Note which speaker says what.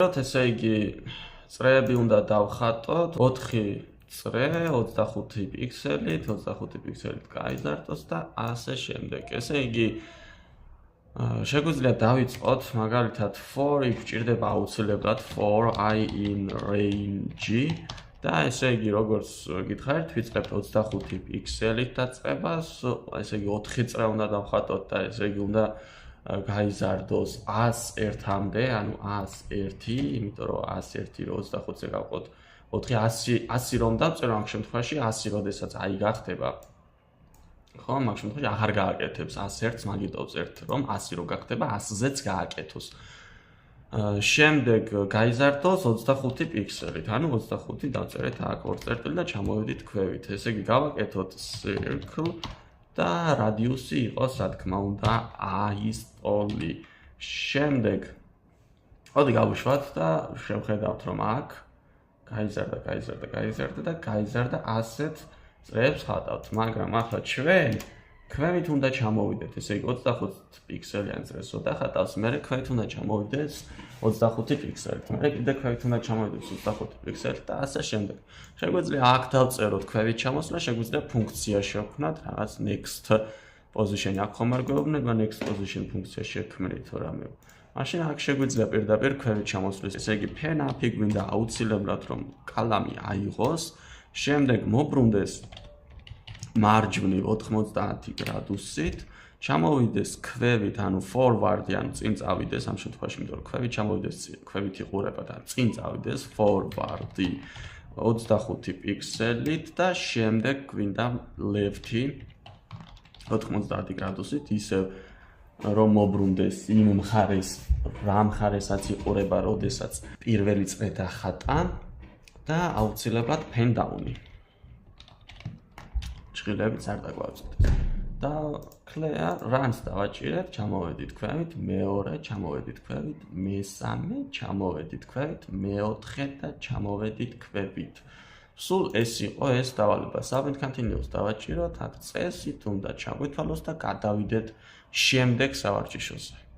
Speaker 1: ესე იგი წრეები უნდა დავხატოთ 4 წრე 25 პიქსელით, 25 პიქსელით გაიზარდოს და ასე შემდეგ. ესე იგი შეგვიძლია დავიწყოთ მაგალითად for if ჭირდება აუცილებლად for I in range და ესე იგი როგორც გითხარით ვიწყებთ 25 პიქსელით დაწყებას, ესე იგი 4 წრე უნდა დავხატოთ და ესე იგი უნდა გაიზარდოს 101-მდე, ანუ 101, იმიტომ რომ 101 რო 25-ზე გავყოთ 4 100 რომ დავწერო ამ შემთხვევაში 100 როდესაც აი გახდება. ხო, მაგ შემთხვევაში აღარ გააკეთებს 101-ს, მაგიტოვს 1 რომ 100 რო გახდება 100-ზეც გააკეთოს. შემდეგ გაიზარდოს 25 პიქსელით, ანუ 25 დავწერეთ აქ 2 წერტილი და ჩამოვედით ქვევით. ესე იგი გავაკეთოთ circle და რადიუსი იყოს, რა თქმა უნდა, აისტოლი. შემდეგ მოდი გავუშვათ და შევხედავთ რომ აქ გაიზარდა და გაიზარდა ასეთ წრეებს ხატავთ, მაგრამ ახლა ჩვენ ქვევით უნდა ჩამოვიდეთ, ესე იგი 25 პიქსელიან წრეს და ხატავს, მერე ქვევით უნდა ჩამოვიდეს 25 პიქსელით, მერე კიდე ქვევით უნდა ჩამოვიდეს 25 პიქსელით და ასე შემდეგ. შეგვიძლია აქ დავწეროთ ქვევით ჩამოსვლა, შეგვიძლია ფუნქცია შევქმნათ, რაღაც next position აქ ხომ არ გვეუბნება next position ფუნქცია შექმნით რამე. მაშინ აქ შეგვიძლია პირდაპირ ქვევით ჩამოსვლის, ესე იგი pen-up-ი გვინდა აუცილებლად რომ კალამი აიღოს, შემდეგ მობრუნდეს მარჯვნივ 90 გრადუსით, ჩამოვიდეს ქვევით, ანუ forward-ი, ანუ წინ წავიდეს ამ შემთხვევაში, იმიტომ რომ ქვევით ჩამოვიდეს ქვევით იყურება და წინ წავიდეს forward-ი 25 პიქსელით და შემდეგ გვინდა left-ი 90 გრადუსით, ისევ რომ მობრუნდეს იმ მხარეს, რა მხარესაც იყურება, როდესაც პირველი წრე დახატა და აუცილებლად pen down-ი. ჭრილებიც არ დაგვაუწყდეს. და clear runs დავაჭირეთ, ჩამოვედით ქვევით, მეორე, ჩამოვედით ქვევით, მესამე, ჩამოვედით ქვევით, მეოთხე და ჩამოვედით ქვევით. სულ ეს იყო ეს დავალება. submit continuous დავაჭიროთ, აქ წესით უნდა ჩაგვითვალოს და გადავიდეთ შემდეგ სავარჯიშოზე.